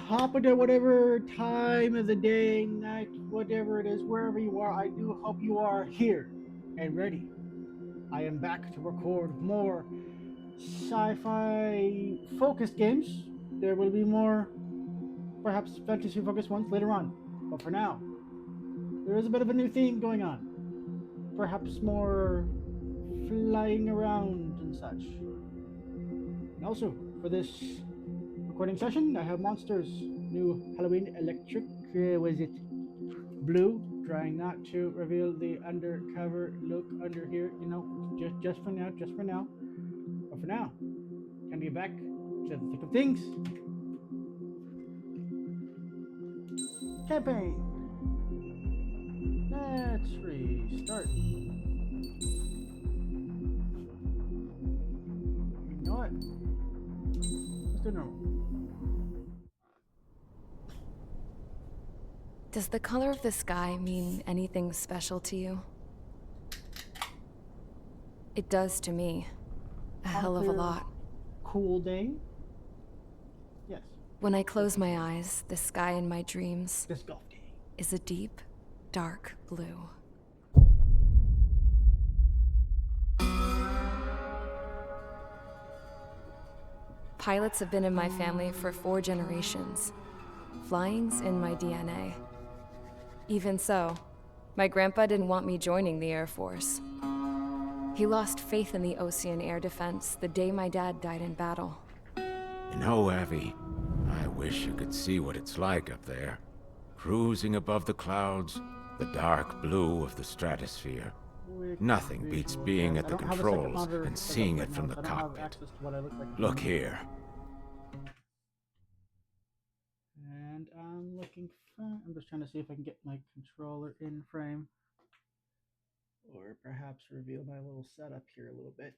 top of it, whatever time of the day, night, whatever it is, wherever you are, I do hope you are here and ready. I am back to record more sci-fi focused games. There will be more, perhaps fantasy focused ones later on. But for now, there is a bit of a new theme going on. Perhaps more flying around and such. And also, for this recording session, I have Monsters' new Halloween Electric, was it blue? Trying not to reveal the undercover look under here, just for now, just for now. But for now, can we get back to the thick of things? Campaign. Let's restart. You know what? Let's do normal. Does the color of the sky mean anything special to you? It does to me. A hell of a lot. Cool day? Yes. When I close my eyes, the sky in my dreams This golf day. is a deep, dark blue. Pilots have been in my family for 4 generations. Flying's in my DNA. Even so, my grandpa didn't want me joining the Air Force. He lost faith in the Ocean Air Defense the day my dad died in battle. You know, Abby, I wish you could see what it's like up there. Cruising above the clouds, the dark blue of the stratosphere. Nothing beats being at the controls and seeing it from the cockpit. Look here. And I'm looking for, I'm just trying to see if I can get my controller in frame. Or perhaps reveal my little setup here a little bit.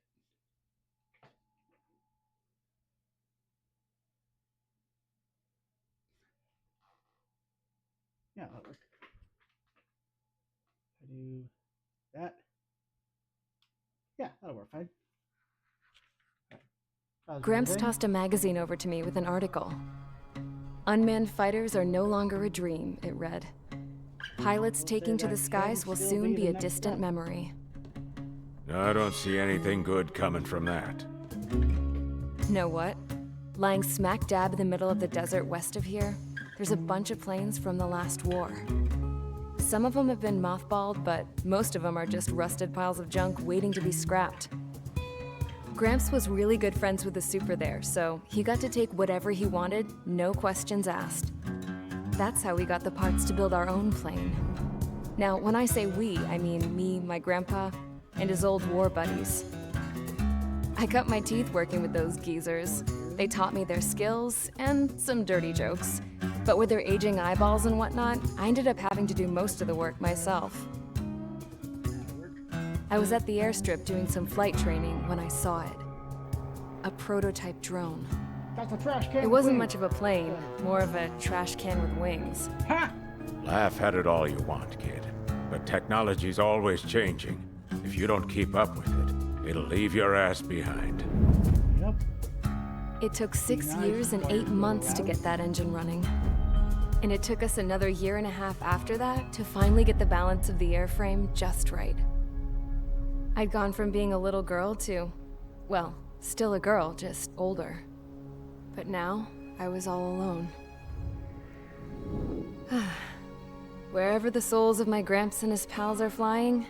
Yeah, that'll work. I do that. Yeah, that'll work fine. Right. Gramps tossed a magazine over to me with an article. Unmanned fighters are no longer a dream, it read. Pilots taking to the skies will soon be a distant memory. I don't see anything good coming from that. Know what? Lying smack dab in the middle of the desert west of here, there's a bunch of planes from the last war. Some of them have been mothballed, but most of them are just rusted piles of junk waiting to be scrapped. Gramps was really good friends with the super there, so he got to take whatever he wanted, no questions asked. That's how we got the parts to build our own plane. Now, when I say we, I mean me, my grandpa, and his old war buddies. I cut my teeth working with those geezers. They taught me their skills and some dirty jokes. But with their aging eyeballs and whatnot, I ended up having to do most of the work myself. I was at the airstrip doing some flight training when I saw it. A prototype drone. That's a trash can. It wasn't much of a plane, more of a trash can with wings. Ha! Laugh at it all you want, kid. But technology's always changing. If you don't keep up with it, it'll leave your ass behind. Yep. It took 6 years and 8 months to get that engine running. And it took us another 1.5 years after that to finally get the balance of the airframe just right. I'd gone from being a little girl to, well, still a girl, just older. But now, I was all alone. Wherever the souls of my Gramps and his pals are flying,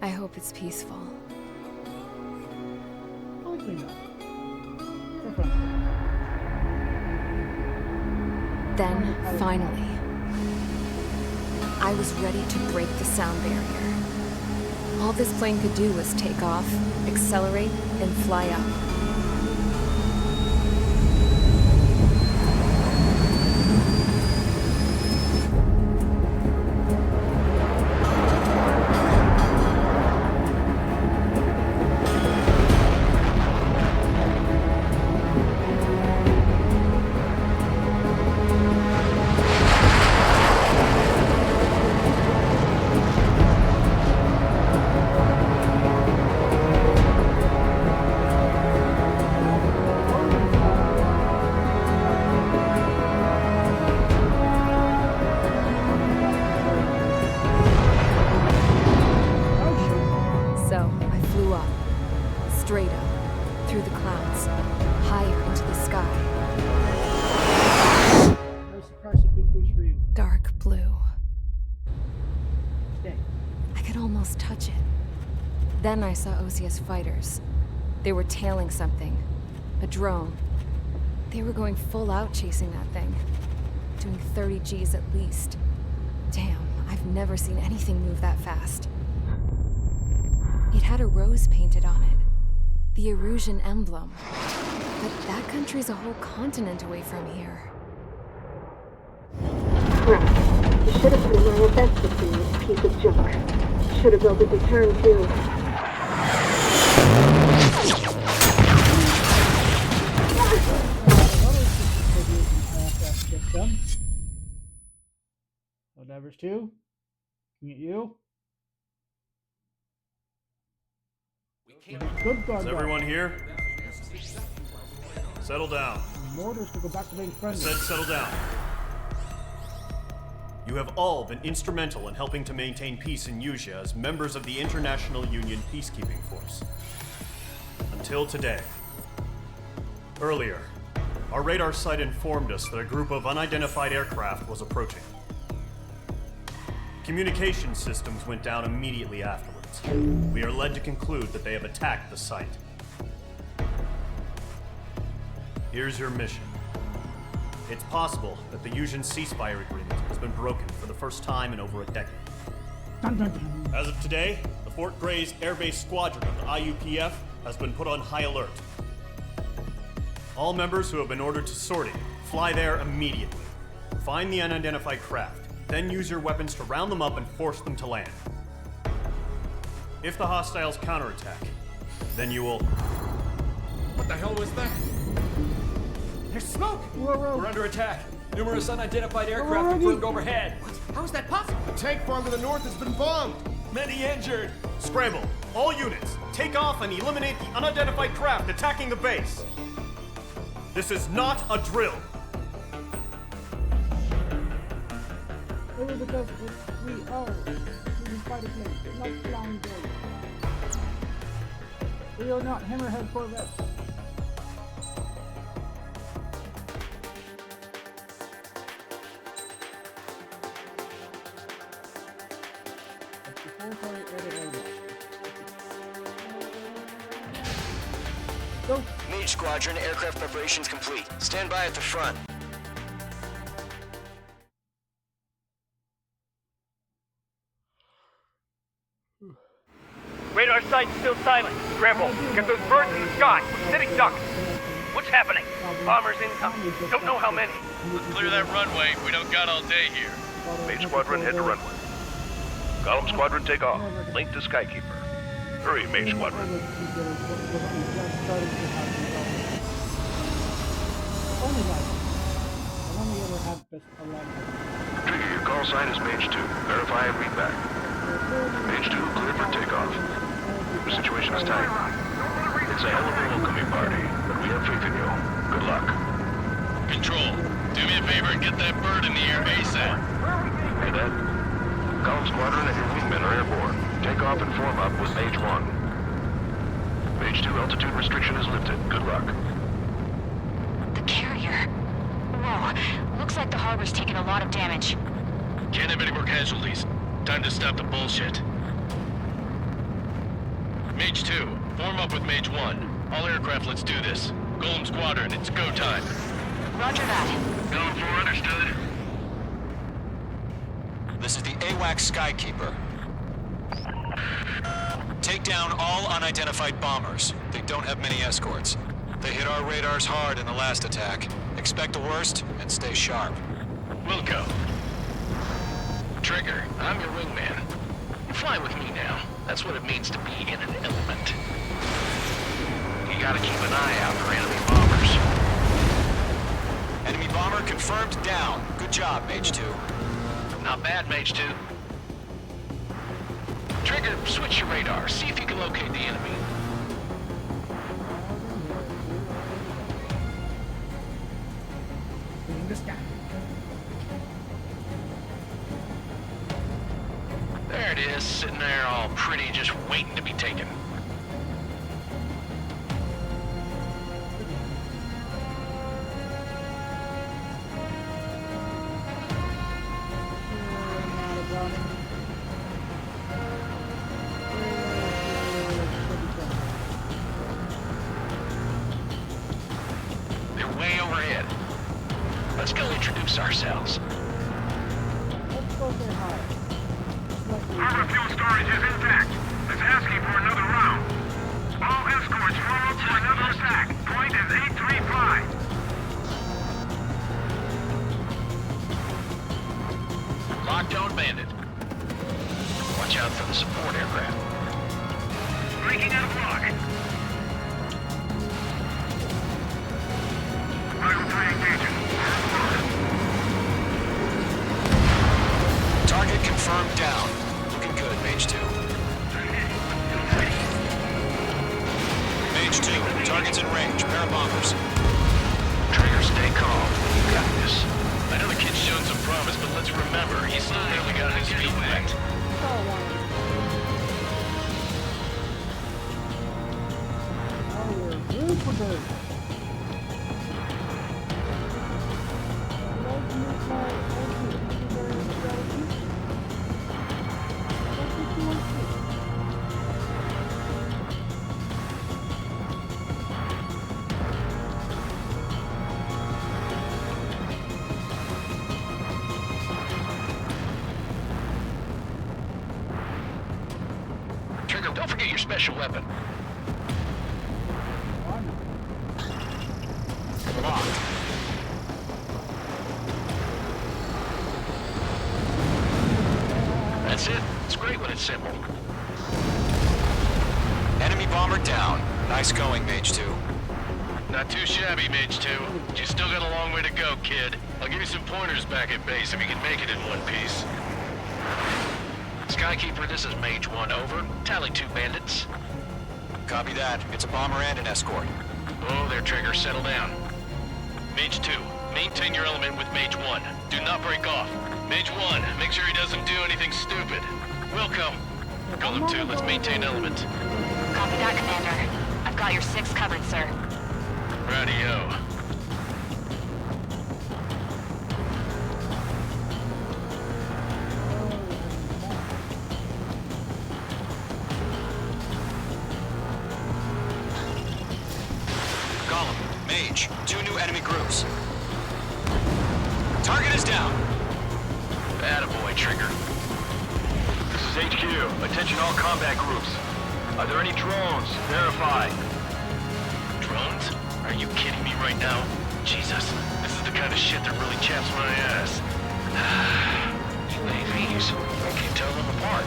I hope it's peaceful. Probably not. For fun. Then, finally, I was ready to break the sound barrier. All this plane could do was take off, accelerate, and fly up. else touch it. Then I saw OCS fighters. They were tailing something. A drone. They were going full out chasing that thing. Doing 30 Gs at least. Damn, I've never seen anything move that fast. It had a rose painted on it. The Erusian emblem. But that country's a whole continent away from here. Crap. You should have put in my event system, this piece of junk. Should have built a deterrent too. Whatever's two. Looking at you. Good guard. Is everyone here? Settle down. Orders to go back to being I friendly. said settle down. You have all been instrumental in helping to maintain peace in Usea as members of the International Union Peacekeeping Force. Until today. Earlier, our radar site informed us that a group of unidentified aircraft was approaching. Communication systems went down immediately afterwards. We are led to conclude that they have attacked the site. Here's your mission. It's possible that the Usian ceasefire agreement has been broken for the first time in over a decade. Dun, dun, dun. As of today, the Fort Gray's Air Base Squadron of the IUPF has been put on high alert. All members who have been ordered to sortie, fly there immediately. Find the unidentified craft, then use your weapons to round them up and force them to land. If the hostiles counterattack, then you will... What the hell was that? There's smoke! Whoa. We're under attack. Numerous unidentified aircraft confirmed overhead. How is that possible? The tank farm to the north has been bombed! Many injured. Scramble! All units, take off and eliminate the unidentified craft attacking the base! This is not a drill! It was because we are using fighter planes, not flying drones. We are not hammerhead corvettes. Go! Mage Squadron, aircraft preparations complete. Stand by at the front. Radar site's still silent. Scramble. Get those birds in the sky. Sitting ducks. What's happening? Bombers incoming. Don't know how many. Let's clear that runway. We don't got all day here. Mage Squadron, head to runway. Column Squadron, take off. Link to Skykeeper. Hurry, Mage Squadron. Trigger, your call sign is Mage 2. Verify and read back. Mage 2, clear for takeoff. The situation is tight. It's a hell of a welcoming party, but we have faith in you. Good luck. Control, do me a favor and get that bird in the air ASAP. Hey, Dad. Column Squadron and your wingmen are airborne. Take off and form up with Mage 1. Mage 2, altitude restriction is lifted. Good luck. The carrier. Whoa. Looks like the harbor's taken a lot of damage. Can't have any more casualties. Time to stop the bullshit. Mage 2, form up with Mage 1. All aircraft, let's do this. Golem Squadron, it's go time. Roger that. Going for understood. This is the AWACS Skykeeper. Take down all unidentified bombers. They don't have many escorts. They hit our radars hard in the last attack. Expect the worst and stay sharp. Wilco. Trigger, I'm your wingman. You fly with me now. That's what it means to be in an element. You gotta keep an eye out for enemy bombers. Enemy bomber confirmed down. Good job, Mage 2. Not bad, Mage 2. Trigger, switch your radar. See if you can locate the enemy. There it is, sitting there all pretty, just waiting to be taken. overhead. Let's go introduce ourselves. Let's go say hi. Harbor fuel storage is intact. It's asking for another round. All escorts roll up for another attack. Point is 835. Locked on bandit. Watch out for the support aircraft. Breaking out of lock. Rifle engaging. Target confirmed down. Looking good, Mage 2. Mage 2, target's in range. Pair of bombers. Trigger, stay calm. You got this. I know the kid's shown some promise, but let's remember, he's still barely got his feet wet. Trigger, don't forget your special weapon. Locked. That's it. It's great when it's simple. Enemy bomber down. Nice going, Mage 2. Not too shabby, Mage 2. But you still got a long way to go, kid. I'll give you some pointers back at base if you can make it in one piece. Skykeeper, this is Mage 1, over. Tally 2 bandits. Copy that. It's a bomber and an escort. Oh, there, Trigger. Settle down. Mage 2, maintain your element with Mage 1. Do not break off. Mage 1, make sure he doesn't do anything stupid. Welcome. Golem 2, let's maintain element. Copy that, Commander. I've got your 6 covered, sir. Radio. Golem, Mage, 2 new enemy groups. Target is down. Attaboy, Trigger. This is HQ. Attention all combat groups. Are there any drones? Verify. Drones? Are you kidding me right now? Jesus, this is the kind of shit that really chaps my ass. UAVs, I can't tell them apart.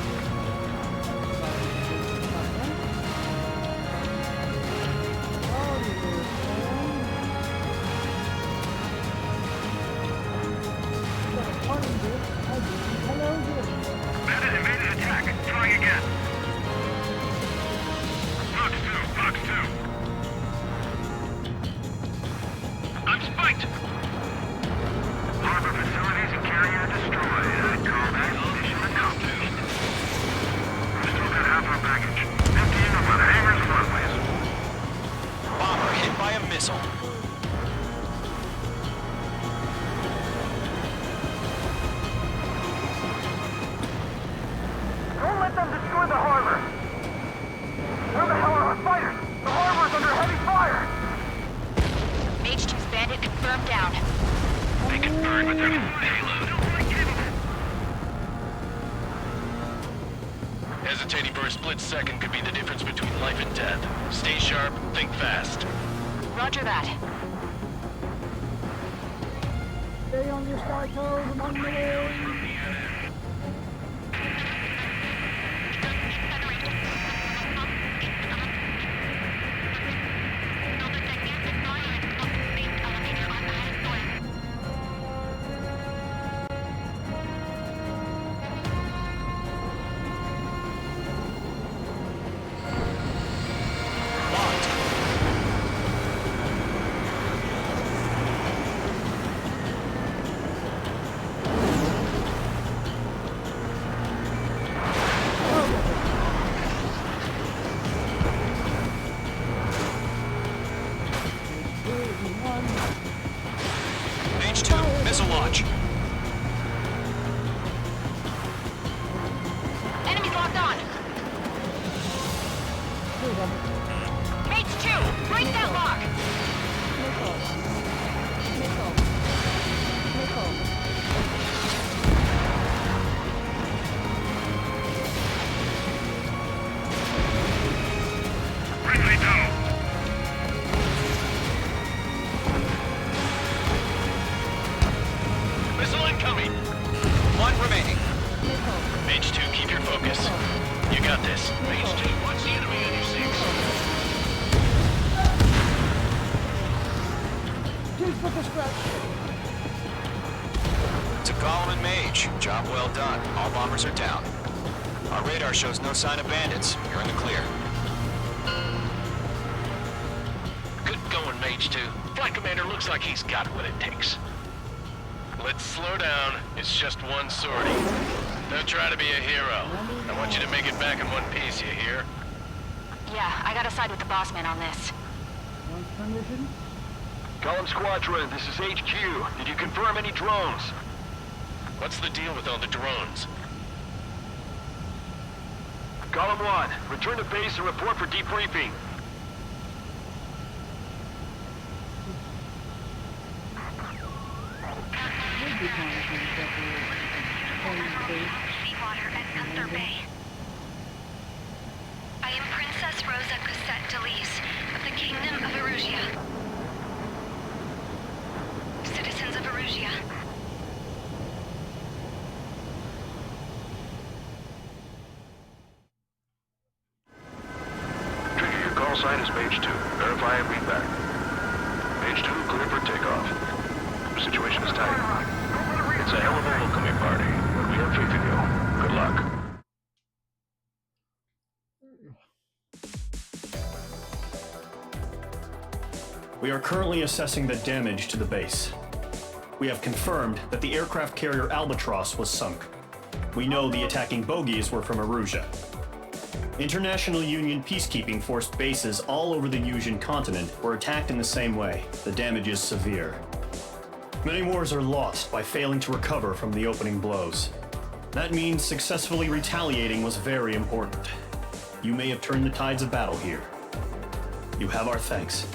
Bandit invaded attack. Trying again. Box 2. I'm spiked. Harbor facilities and carrier destroyed. I'd call that mission accomplished. We still got half our baggage. Emptying of our hangars and runways. Bomber hit by a missile. Don't let them destroy the harbor! Where the hell are our fighters? The harbor's under heavy fire! Mage 2's bandit confirmed down. They can burn with their payload. Hesitating for a split second could be the difference between life and death. Stay sharp, think fast. Roger that. Stay on your sky toes and on the way. Mage 2, missile launch. Enemy locked on. Mage 2, break that lock. incoming. One remaining. Mage 2, keep your focus. You got this. Mage 2, watch the enemy on your 6. Please put the scratch. To Column and Mage, job well done. All bombers are down. Our radar shows no sign of bandits. You're in the clear. Good going, Mage 2. Flight Commander looks like he's got what it takes. Let's slow down. It's just one sortie. Don't try to be a hero. I want you to make it back in one piece, you hear? Yeah, I gotta side with the boss man on this. Permission? Column Squadron, this is HQ. Did you confirm any drones? What's the deal with all the drones? Column 1, return to base and report for debriefing. Seawater at Gunther Bay. I am Princess Rosa Cosette Delise of the Kingdom of Erusia. Citizens of Erusia. Trigger, your call sign is Mage 2. Verify and read back. Mage 2, clear for takeoff. The situation is tight. It's a hell of a welcoming party, but we have faith in you. Good luck. We are currently assessing the damage to the base. We have confirmed that the aircraft carrier Albatross was sunk. We know the attacking bogies were from Erusia. International Union peacekeeping force bases all over the Yusian continent were attacked in the same way. The damage is severe. Many wars are lost by failing to recover from the opening blows. That means successfully retaliating was very important. You may have turned the tides of battle here. You have our thanks.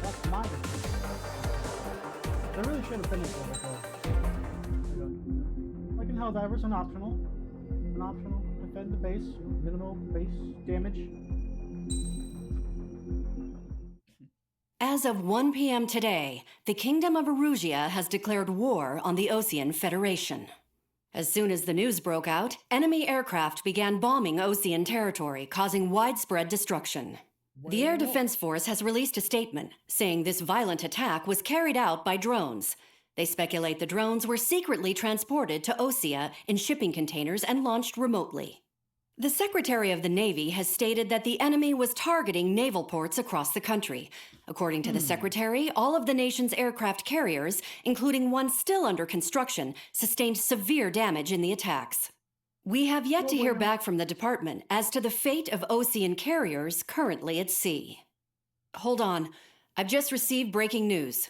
That's mine. They really should have finished it before. Like in Helldivers, an optional. Defend the base, minimal base damage. As of 1 p.m. today, the Kingdom of Erusia has declared war on the Osean Federation. As soon as the news broke out, enemy aircraft began bombing Osean territory, causing widespread destruction. The Air Defense Force has released a statement saying this violent attack was carried out by drones. They speculate the drones were secretly transported to Osea in shipping containers and launched remotely. The Secretary of the Navy has stated that the enemy was targeting naval ports across the country. According to the Secretary, all of the nation's aircraft carriers, including one still under construction, sustained severe damage in the attacks. We have yet to hear back from the department as to the fate of Osean carriers currently at sea. Hold on, I've just received breaking news.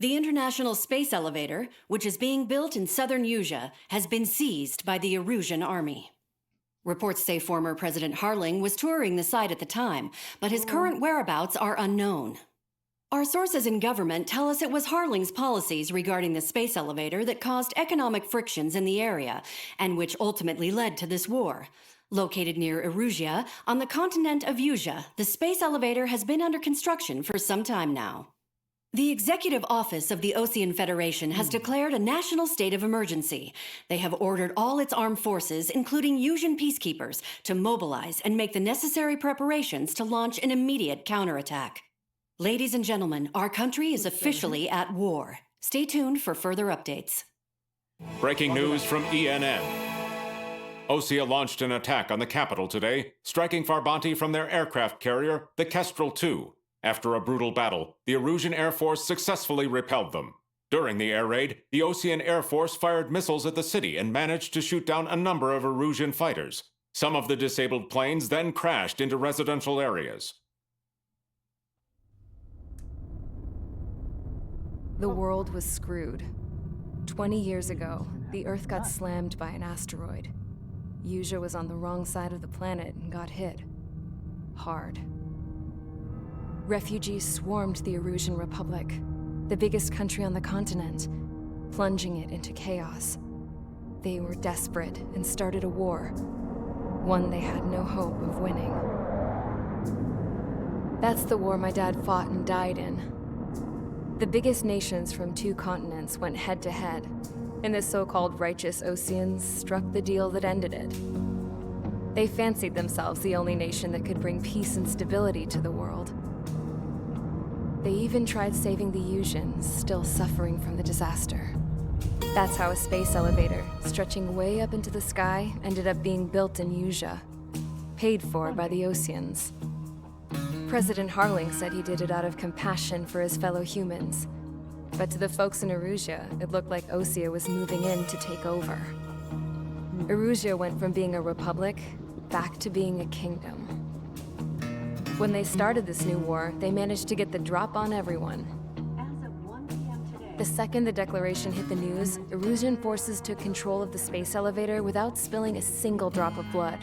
The International Space Elevator, which is being built in southern Yusia, has been seized by the Erusian army. Reports say former President Harling was touring the site at the time, but his current whereabouts are unknown. Our sources in government tell us it was Harling's policies regarding the space elevator that caused economic frictions in the area, and which ultimately led to this war. Located near Erusia, on the continent of Yusia, the space elevator has been under construction for some time now. The Executive Office of the Osean Federation has declared a national state of emergency. They have ordered all its armed forces, including Yusian peacekeepers, to mobilize and make the necessary preparations to launch an immediate counterattack. Ladies and gentlemen, our country is officially at war. Stay tuned for further updates. Breaking news from ENN. Osea launched an attack on the capital today, striking Farbanti from their aircraft carrier, the Kestrel II. After a brutal battle, the Erusian Air Force successfully repelled them. During the air raid, the Osean Air Force fired missiles at the city and managed to shoot down a number of Erusian fighters. Some of the disabled planes then crashed into residential areas. The world was screwed. 20 years ago, the Earth got slammed by an asteroid. Yusia was on the wrong side of the planet and got hit. Hard. Refugees swarmed the Erusian Republic, the biggest country on the continent, plunging it into chaos. They were desperate and started a war, one they had no hope of winning. That's the war my dad fought and died in. The biggest nations from 2 continents went head to head, and the so-called righteous Oseans struck the deal that ended it. They fancied themselves the only nation that could bring peace and stability to the world. They even tried saving the Usians, still suffering from the disaster. That's how a space elevator, stretching way up into the sky, ended up being built in Usia, paid for by the Oseans. President Harling said he did it out of compassion for his fellow humans. But to the folks in Erusia, it looked like Osea was moving in to take over. Erusia went from being a republic back to being a kingdom. When they started this new war, they managed to get the drop on everyone. The second the declaration hit the news, Erusian forces took control of the space elevator without spilling a single drop of blood.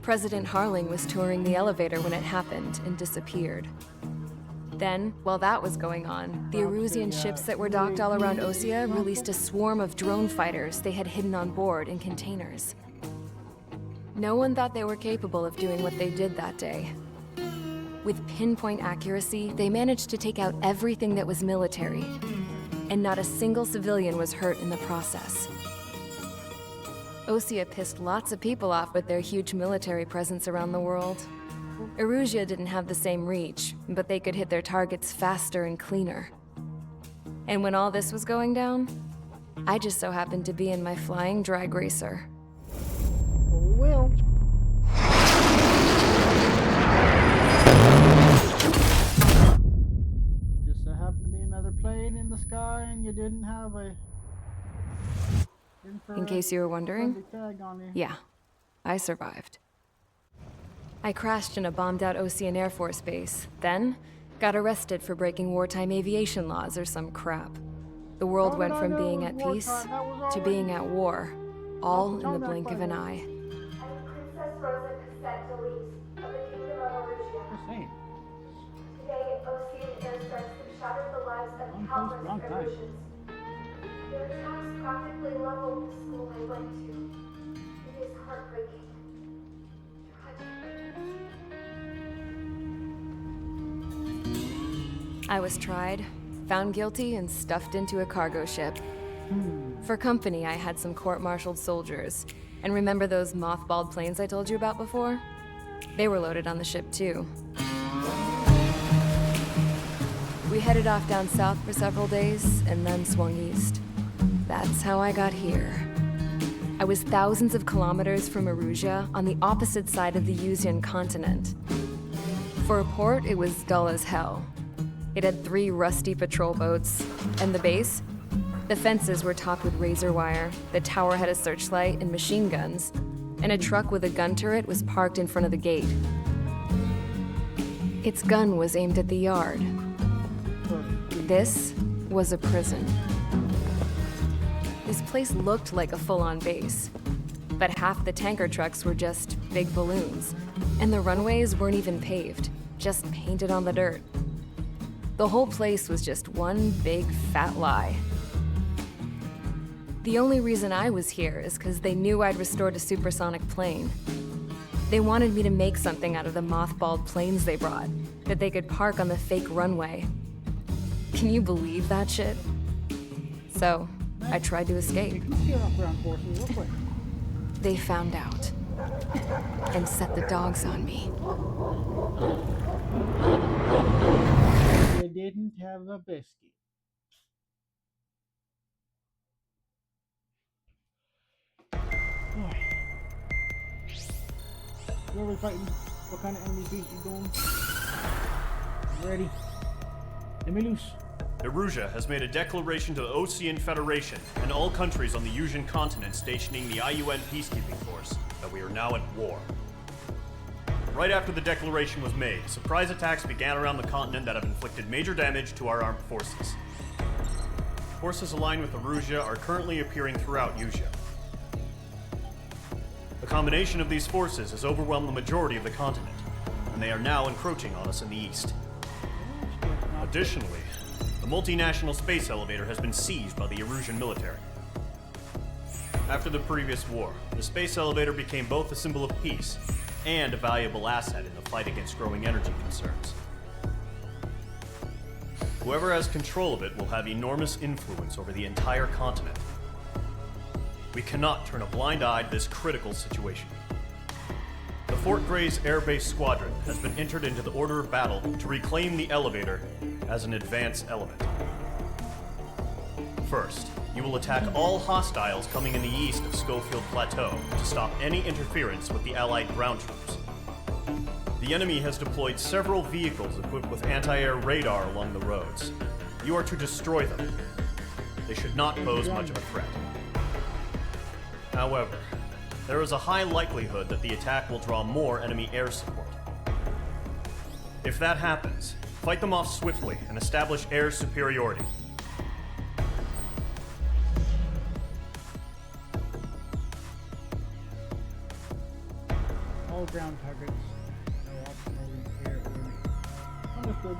President Harling was touring the elevator when it happened and disappeared. Then, while that was going on, the Erusian ships that were docked all around Osea released a swarm of drone fighters they had hidden on board in containers. No one thought they were capable of doing what they did that day. With pinpoint accuracy, they managed to take out everything that was military, and not a single civilian was hurt in the process. Osea pissed lots of people off with their huge military presence around the world. Erusia didn't have the same reach, but they could hit their targets faster and cleaner. And when all this was going down, I just so happened to be in my flying drag racer. Oh well. Just so happened to be another plane in the sky and you didn't have a... In case you were wondering, yeah, I survived. I crashed in a bombed-out Osean Air Force base, then got arrested for breaking wartime aviation laws or some crap. The world went from being at peace to being at war, all in the blink of an eye. Princess Rosa Cassette Delise of the Kingdom of Erusia. Today, Osean airstrikes have shattered the lives of countless Erusians. Their attacks practically leveled the school I went to. It is heartbreaking. I was tried, found guilty, and stuffed into a cargo ship. For company, I had some court-martialed soldiers. And remember those mothballed planes I told you about before? They were loaded on the ship, too. We headed off down south for several days, and then swung east. That's how I got here. I was thousands of kilometers from Erusia, on the opposite side of the Usian continent. For a port, it was dull as hell. It had 3 rusty patrol boats, and the base? The fences were topped with razor wire, the tower had a searchlight and machine guns, and a truck with a gun turret was parked in front of the gate. Its gun was aimed at the yard. This was a prison. This place looked like a full-on base, but half the tanker trucks were just big balloons, and the runways weren't even paved, just painted on the dirt. The whole place was just one big fat lie. The only reason I was here is because they knew I'd restored a supersonic plane. They wanted me to make something out of the mothballed planes they brought, that they could park on the fake runway. Can you believe that shit? So, I tried to escape. They found out, and set the dogs on me. You didn't have a biscuit. Where are we fighting? What kind of enemy beast you going? Ready. Let me loose. Erusia has made a declaration to the Osean Federation and all countries on the Usian continent stationing the IUN peacekeeping force that we are now at war. Right after the declaration was made, surprise attacks began around the continent that have inflicted major damage to our armed forces. Forces aligned with Erusia are currently appearing throughout Usia. The combination of these forces has overwhelmed the majority of the continent, and they are now encroaching on us in the east. Additionally, the multinational space elevator has been seized by the Erusian military. After the previous war, the space elevator became both a symbol of peace and a valuable asset in the fight against growing energy concerns. Whoever has control of it will have enormous influence over the entire continent. We cannot turn a blind eye to this critical situation. The Fort Gray's Air Base Squadron has been entered into the order of battle to reclaim the elevator as an advance element. First, you will attack all hostiles coming in the east of Schofield Plateau to stop any interference with the Allied ground troops. The enemy has deployed several vehicles equipped with anti-air radar along the roads. You are to destroy them. They should not pose much of a threat. However, there is a high likelihood that the attack will draw more enemy air support. If that happens, fight them off swiftly and establish air superiority. All ground targets. No optional air or understood.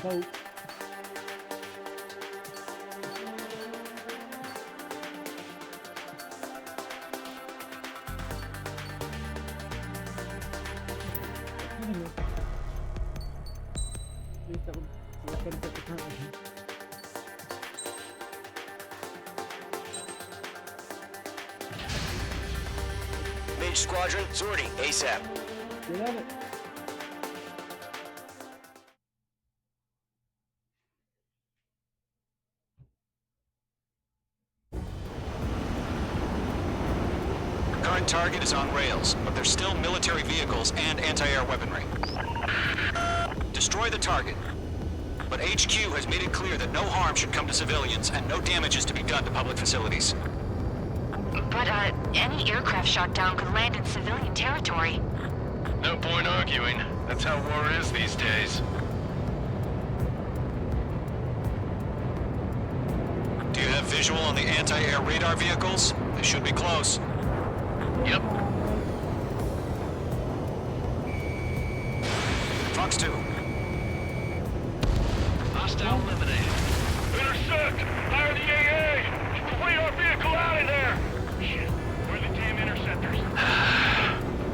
Boat. Mage Squadron, sortie, ASAP. Get at it. Current target is on rails, but there's still military vehicles and anti-air weaponry. Destroy the target. But HQ has made it clear that no harm should come to civilians and no damage is to be done to public facilities. But, any aircraft shot down could land in civilian territory. No point arguing. That's how war is these days. Do you have visual on the anti-air radar vehicles? They should be close. Yep. Fox 2. Hostile eliminated. Intercept! Fire the AA! Complete our vehicle out of there! Shit, where are the damn interceptors?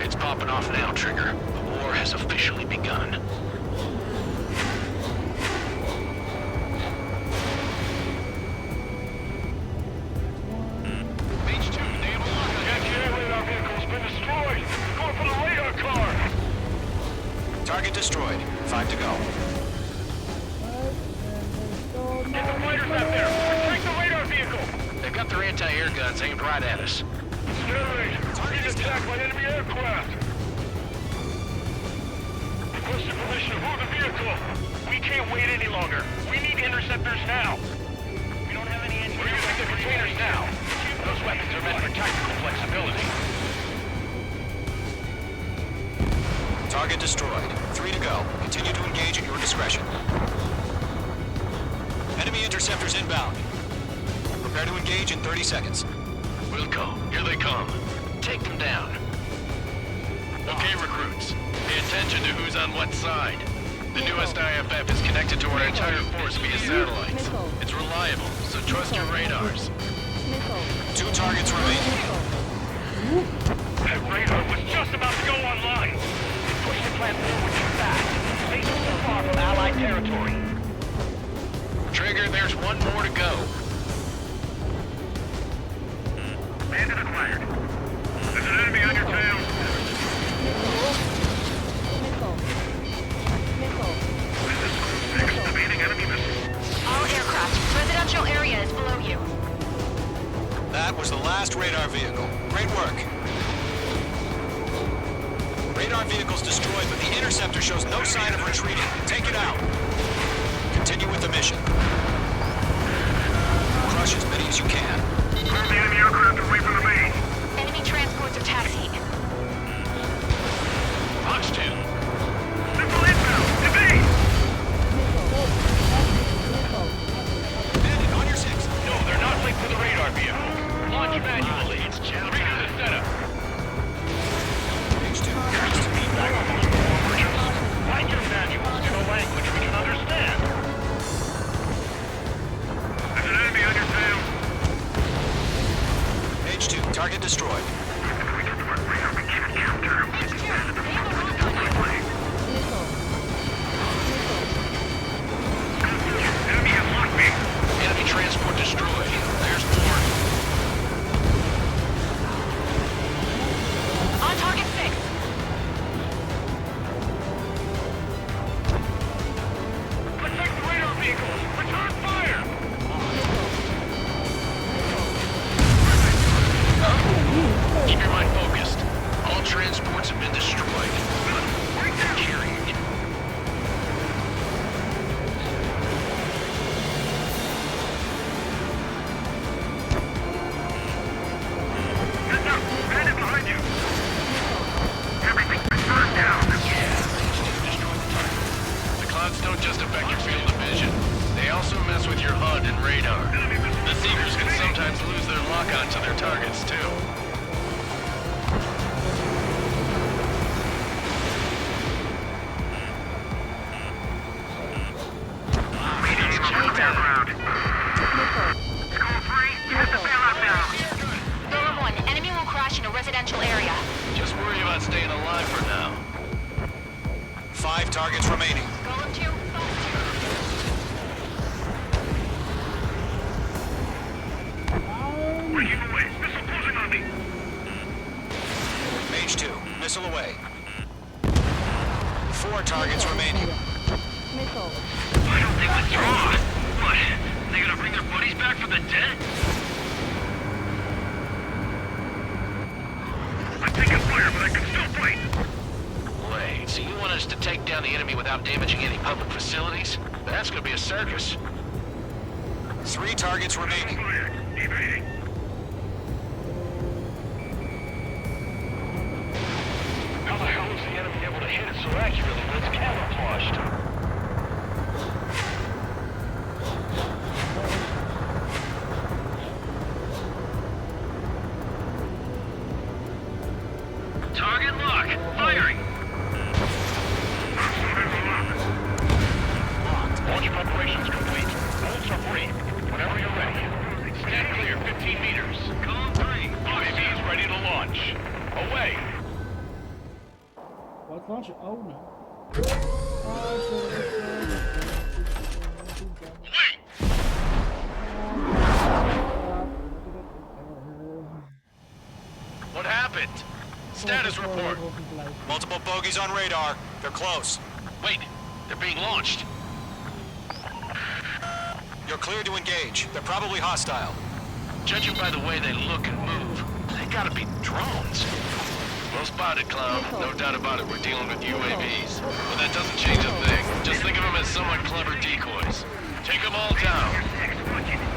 It's popping off now, Trigger. The war has officially begun. Mage 2, they have a lockout. Anti-air radar vehicle's been destroyed! Target destroyed. 5 to go. Get the fighters out there! Retrieve the radar vehicle! They've got their anti-air guns aimed right at us. Sterling, being attacked by enemy aircraft! Requesting permission to move the vehicle! We can't wait any longer. We need interceptors now. We don't have any engines. We're using the containers now. Those weapons are meant for tactical flexibility. Target destroyed. 3 to go. Continue to engage at your discretion. Enemy interceptors inbound. Prepare to engage in 30 seconds. Wilco, here they come. Take them down. Okay, recruits. Pay attention to who's on what side. The newest IFF is connected to our entire force via satellites. It's reliable, so trust your radars. 2 targets remaining. That radar was just about to go online. Push the plant forward too fast. Stay so far from Allied territory. Trigger, there's one more to go. Bandit acquired. There's an enemy on your tail. Excavating enemy missiles. All aircraft. Residential area is below you. That was the last radar vehicle. Great work. Radar vehicle's destroyed, but the interceptor shows no sign of retreating. Take it out. Continue with the mission. Crush as many as you can. Move the enemy aircraft away from the base. Enemy transports are taxiing. Fox 2. Missile inbound. Evade! Bandit, on your 6. No, they're not linked to the radar vehicle. Launch manually. It's challenging the setup. H2. Write your manuals in a language we can understand. There's an enemy on your tail. H2, target destroyed. Enemy has locked me. Enemy transport destroyed. There's more. On target 6. Protect the radar vehicles! Return fire! Keep your mind focused. All transports have been destroyed. Carrying it. Heads up. Bandit behind you. Everything's been burned down. Destroy the target. The clouds don't just affect your field of vision. They also mess with your HUD and radar. The Seekers can sometimes lose their lock-on to their targets, too. Ground. School 3, you have to bail out now. Golem 1, enemy will crash in a residential area. Just worry about staying alive for now. 5 targets remaining. Golem 2, Breaking away. Missile closing on me. H2, missile away. 4 targets remaining. I don't think withdraw. What? They gonna bring their buddies back from the dead? I'm taking fire, but I can still fight. Wait, so you want us to take down the enemy without damaging any public facilities? That's gonna be a circus. 3 targets remaining. Fire. Evading. How the hell is the enemy able to hit it so accurately when it's camouflaged? Target lock. Firing. Launch preparations complete. Bolts are free. Whenever you're ready. Stand clear, 15 meters. Column 3. UAV is ready to launch. Away. Let's launch it. Oh no. What happened? Status report. Multiple bogies on radar. They're close. Wait, they're being launched. You're clear to engage. They're probably hostile. Judging by the way they look and move, they gotta be drones. Well spotted, Cloud. No doubt about it, we're dealing with UAVs. But that doesn't change a thing. Just think of them as somewhat clever decoys. Take them all down.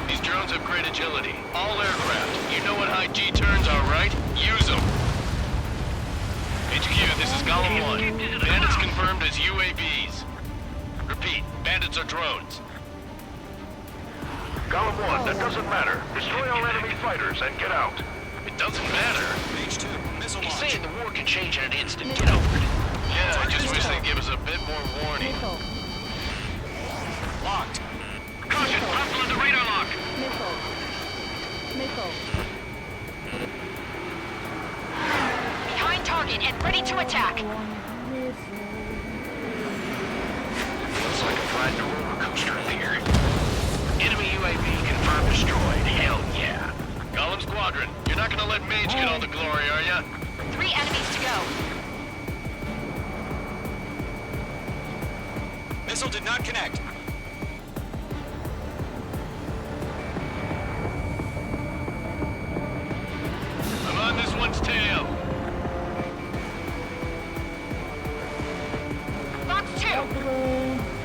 These drones have great agility. All aircraft. You know what high G turns are, right? Use them. HQ, this is Column 1. Bandits confirmed as UAVs. Repeat, bandits are drones. Column 1, that doesn't matter. Destroy all enemy fighters and get out. It doesn't matter. Page 2, missile He's launch. saying the war can change in an instant. Get over it. Yeah, I just wish they'd give us a bit more warning. Locked. Caution, hostile at the radar lock. Behind target and ready to attack. Feels like I'm riding a roller coaster in here. Enemy UAV confirmed destroyed. Hell yeah. Golem Squadron, you're not gonna let Mage get all the glory, are ya? 3 enemies to go. Missile did not connect. I'm on this one's tail. Fox 2.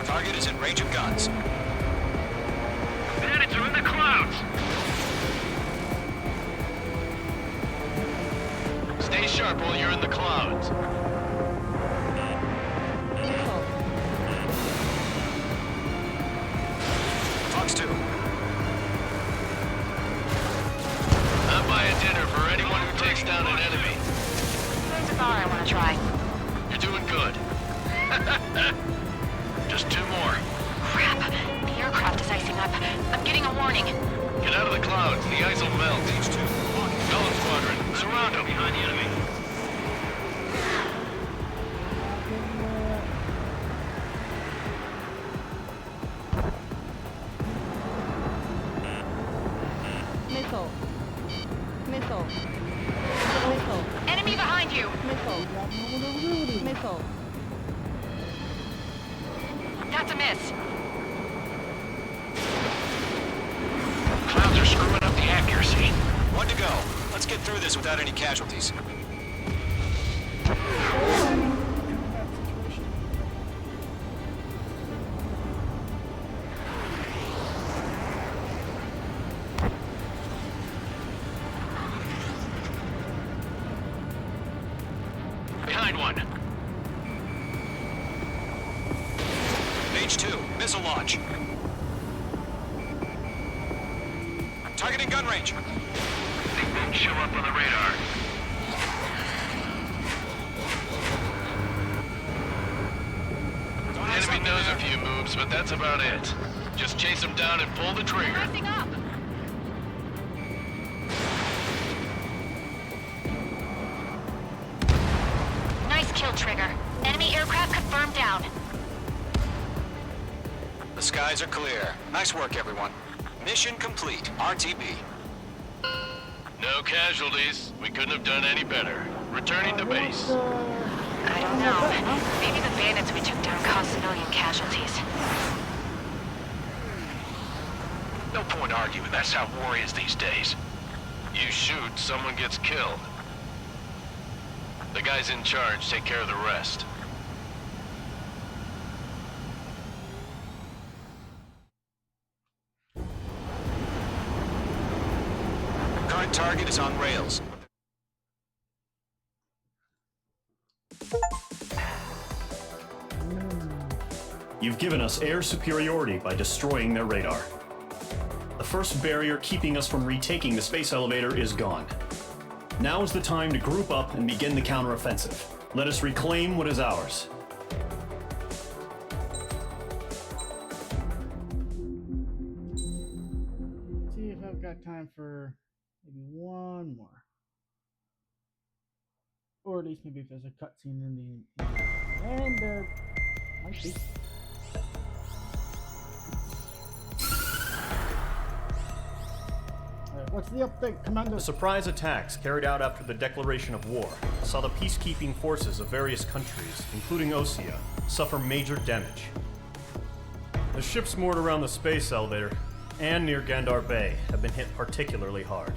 Target is in range of guns. Bandits are in the clouds. Stay sharp while you're in the clouds. Fox 2. I'm buying dinner for anyone who takes down an enemy. There's a bar I want to try. You're doing good. Just 2 more. Crap. The aircraft is icing up. I'm getting a warning. Get out of the clouds. The ice will melt. Page 2. Golem Squadron, surround them. Behind the enemy. Enemy behind you. That's a miss. Clouds are screwing up the accuracy. 1 to go. Let's get through this without any casualties. Behind one. Page 2, missile launch. Targeting gun range. They won't show up on the radar. Enemy knows a few moves, but that's about it. Just chase them down and pull the trigger. Rising up. Nice kill, Trigger. Enemy aircraft confirmed down. The skies are clear. Nice work, everyone. Mission complete. RTB. No casualties. We couldn't have done any better. Returning to base. I don't know. Maybe the bandits we took down caused civilian casualties. No point arguing. That's how war is these days. You shoot, someone gets killed. The guys in charge take care of the rest. Current target is on rails. You've given us air superiority by destroying their radar. The first barrier keeping us from retaking the space elevator is gone. Now is the time to group up and begin the counteroffensive. Let us reclaim what is ours. Let's see if I've got time for maybe one more. Or at least maybe if there's a cutscene in the... And there might be. Alright, What's the update, Commander? The surprise attacks carried out after the declaration of war saw the peacekeeping forces of various countries, including Osea, suffer major damage. The ships moored around the space elevator and near Gandar Bay have been hit particularly hard.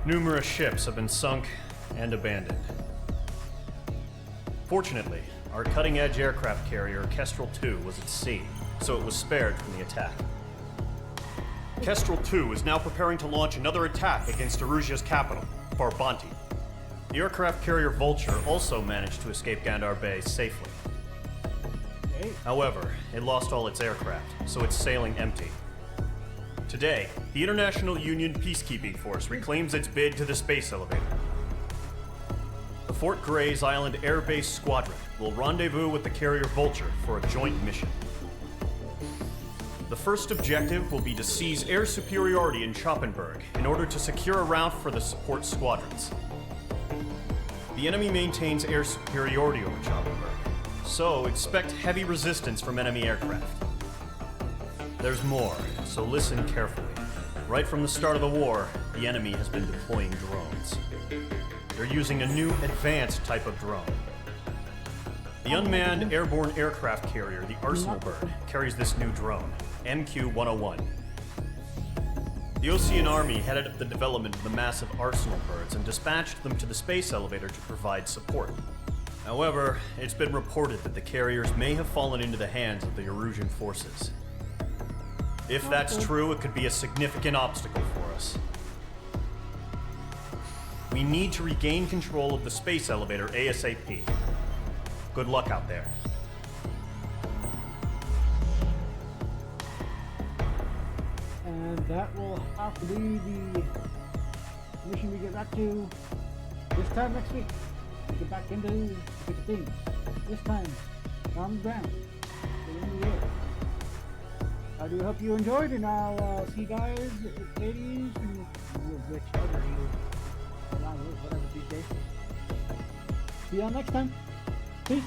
Numerous ships have been sunk and abandoned. Fortunately, our cutting-edge aircraft carrier Kestrel 2 was at sea, so it was spared from the attack. Kestrel 2 is now preparing to launch another attack against Erusia's capital, Farbanti. The aircraft carrier Vulture also managed to escape Gandar Bay safely. However, it lost all its aircraft, so it's sailing empty. Today, the International Union Peacekeeping Force reclaims its bid to the space elevator. The Fort Grays Island Air Base Squadron will rendezvous with the carrier Vulture for a joint mission. The first objective will be to seize air superiority in Schoppenberg in order to secure a route for the support squadrons. The enemy maintains air superiority over Schoppenberg, so expect heavy resistance from enemy aircraft. There's more, so listen carefully. Right from the start of the war, the enemy has been deploying drones. They're using a new advanced type of drone. The unmanned airborne aircraft carrier, the Arsenal Bird, carries this new drone, MQ-101. The Ocean Army headed up the development of the massive Arsenal Birds and dispatched them to the space elevator to provide support. However, it's been reported that the carriers may have fallen into the hands of the Erusian forces. If that's true, it could be a significant obstacle for us. We need to regain control of the space elevator ASAP. Good luck out there. And that will have to be the mission we get back to this time next week. We get back into the things. This time, on the ground. In the air. I do hope you enjoyed, and I'll see you guys, ladies, and whichever you allow, whatever these days. See y'all next time. Peace.